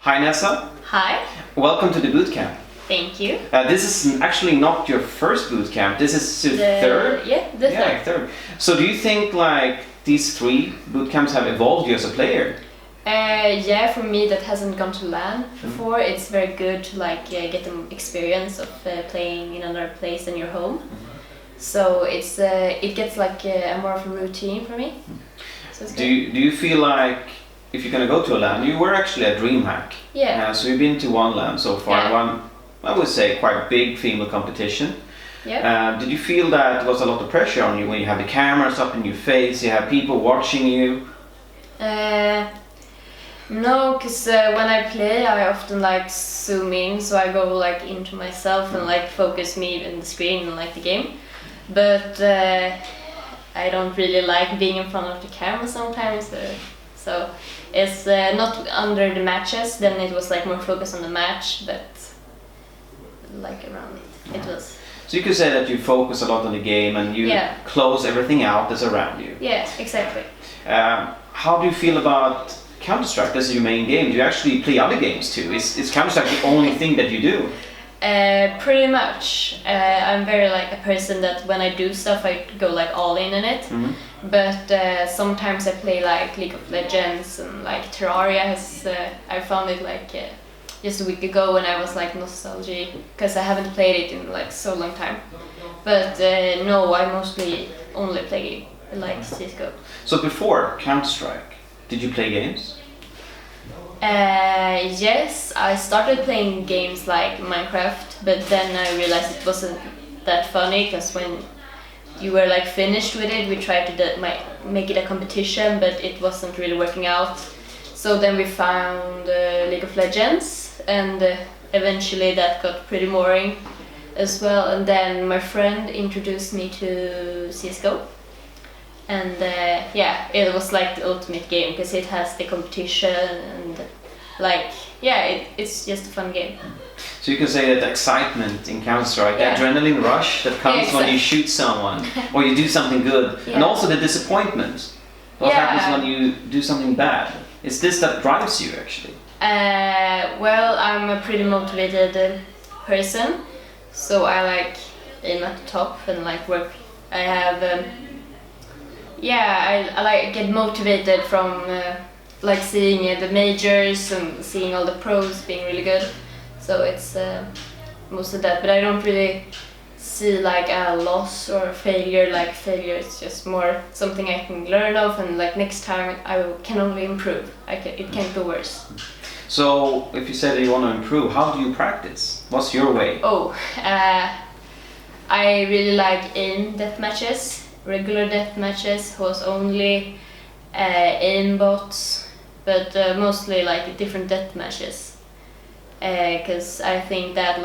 Hi Nessa, Hi, welcome to the boot camp. thank you. This is actually not your first boot camp. This is the third. Yeah, the third. Third. So do you think like these 3 boot camps have evolved you as a player? Yeah, for me that hasn't gone to LAN before, it's very good to get the experience of playing in another place than your home. So it's it gets a more of a routine for me. So it's Do you feel like if you're gonna go to a LAN, you were actually at DreamHack. Yeah. So you've been to one LAN so far. Yeah. One, I would say, quite big female competition. Yeah. Did you feel that there was a lot of pressure on you when you have the cameras up in your face, you have people watching you? No, because when I play, I often zoom in, so I go into myself and focus me in the screen and the game. But I don't really like being in front of the camera sometimes. So it's not under the matches. Then it was more focus on the match, but around it, it was. So you could say that you focus a lot on the game and you close everything out that's around you. Yeah, exactly. How do you feel about Counter-Strike? This is your main game. Do you actually play other games too? Is Counter-Strike the only thing that you do? Pretty much. I'm very a person that when I do stuff I go all in it. Mm-hmm. But sometimes I play League of Legends and Terraria has I found it just a week ago when I was nostalgic because I haven't played it in so long time. But no, I mostly only play csgo. So before Counter-Strike, did you play games? Yes, I started playing games like Minecraft, but then I realized it wasn't that funny because when you were finished with it, we tried to make it a competition, but it wasn't really working out. So then we found League of Legends, and eventually that got pretty boring as well. And then my friend introduced me to CSGO. And yeah, it was the ultimate game because it has the competition and it's just a fun game. So you can say that the excitement in Counter-Strike, the adrenaline rush that comes when you shoot someone or you do something good, and also the disappointment. What happens when you do something bad? Is this that drives you actually? Well, I'm a pretty motivated person, so I aim at the top and work. I have I get motivated from seeing the majors and seeing all the pros being really good. So it's most of that, but I don't really see a loss or a failure. Failure is just more something I can learn of, and next time I can only improve. It can't go worse. So if you say that you want to improve, how do you practice? What's your way? I really aim death matches. Regular death matches was only aim bots, but mostly different death matches because I think that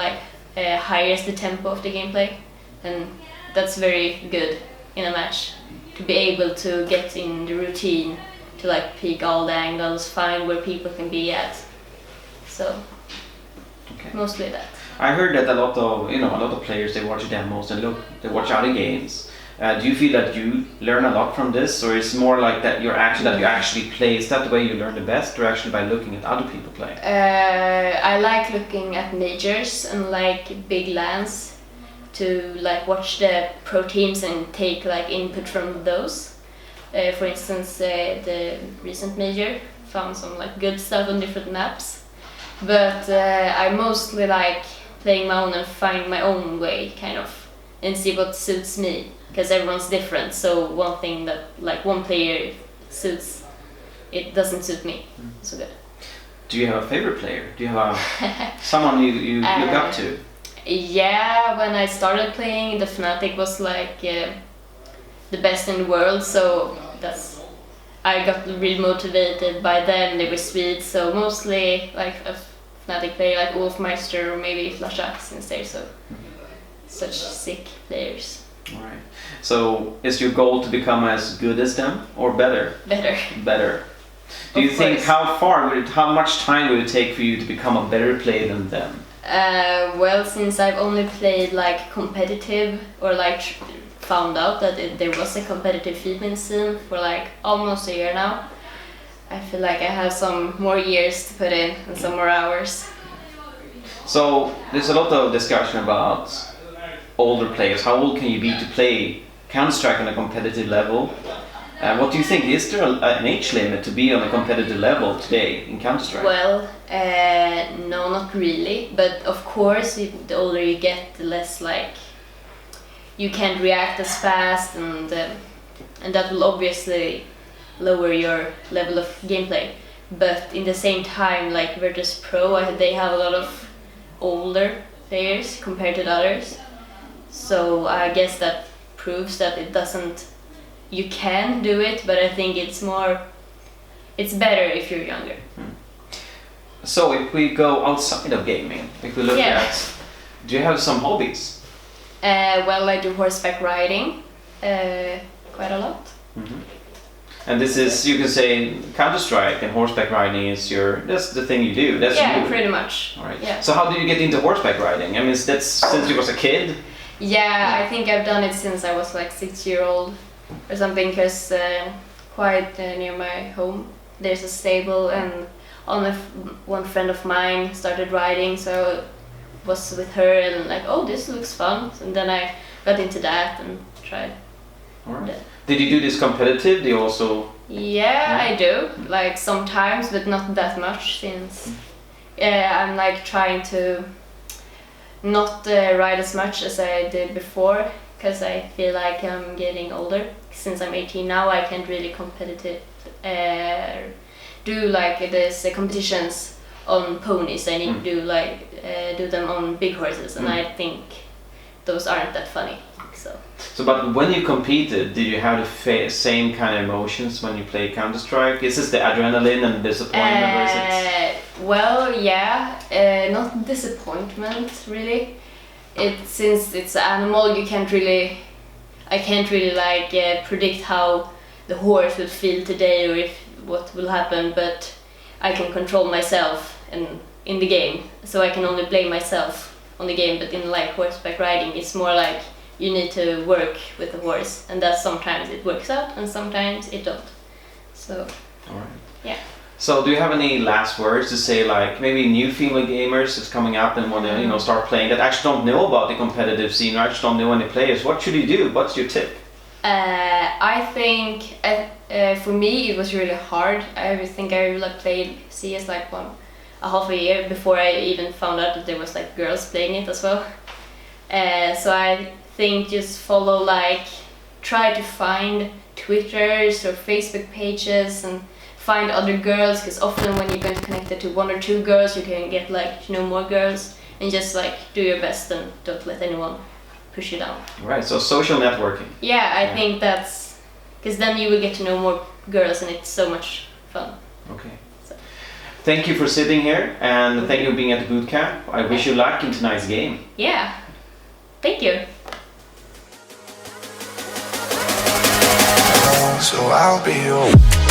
higher the tempo of the gameplay, and that's very good in a match to be able to get in the routine to peek all the angles, find where people can be at. So mostly that. I heard that a lot of players, they watch demos and they watch other games. Do you feel that you learn a lot from this, or is it more that you actually play? Is that the way you learn the best, or actually by looking at other people play? I like looking at majors and big LANs to watch the pro teams and take input from those. For instance, the recent major found some good stuff on different maps, but I mostly playing my own and find my own way kind of and see what suits me. Because everyone's different, so one thing that one player suits, it doesn't suit me so good. Do you have a favorite player? Do you have someone you look up to? Yeah, when I started playing, the Fnatic was the best in the world, so I got really motivated by them. They were sweet, so mostly a Fnatic player like Wolfmeister or maybe Flasha, since they're such sick players. All right. So is your goal to become as good as them or better? Better. Do you think how much time would it take for you to become a better player than them? Well, since I've only played competitive or found out that there was a competitive female scene for almost a year now, I feel like I have some more years to put in and some more hours. So there's a lot of discussion about older players. How old can you be to play Counter-Strike on a competitive level? What do you think? Is there an age limit to be on a competitive level today in Counter-Strike? Well, no, not really. But of course, the older you get, the less like you can't react as fast, and that will obviously lower your level of gameplay. But in the same time, like Virtus Pro, they have a lot of older players compared to the others. So I guess that proves that it doesn't. You can do it, but I think it's better if you're younger. So if we go outside of gaming, if we look at, do you have some hobbies? Well, I do horseback riding quite a lot. Mm-hmm. And this is, you can say, Counter-Strike and horseback riding that's the thing you do. That's you. Pretty much. All right. Yeah. So how did you get into horseback riding? I mean, that's since you was a kid? Yeah, I think I've done it since I was like 6-year-old or something, because quite near my home there's a stable, and one friend of mine started riding, so I was with her and like, oh, this looks fun, and then I got into that and tried. All right. Did you do this competitive? Do you also? Yeah, I do, like sometimes, but not that much, since I'm like trying to not ride as much as I did before, because I feel like I'm getting older. Since I'm 18 now, I can't really do like this competitions on ponies. I need to do like do them on big horses, and I think those aren't that funny. So, but when you competed, did you have the same kind of emotions when you played Counter-Strike? Is this the adrenaline and disappointment, or is it? Well, yeah, not disappointment really. Since it's an animal, I can't really like predict how the horse will feel today or what will happen, but I can control myself in the game, so I can only blame myself on the game. But in like horseback riding, it's more like you need to work with the horse, and that sometimes it works out and sometimes it don't. So, all right. Yeah. So do you have any last words to say, like maybe new female gamers that's coming up and want to start playing, that actually don't know about the competitive scene or actually don't know any players? What should you do? What's your tip? I think for me it was really hard. I think I like played CS like a half a year before I even found out that there was like girls playing it as well. So I think just follow, like try to find Twitters or Facebook pages and find other girls, because often when you're going to connect it to 1 or 2 girls, you can get like to know more girls, and just like do your best and don't let anyone push you down. Right, so social networking. Yeah, I think that's, because then you will get to know more girls and it's so much fun. Okay. So. Thank you for sitting here, and thank you for being at the boot camp. I wish you luck in tonight's game. Yeah, thank you. So I'll be your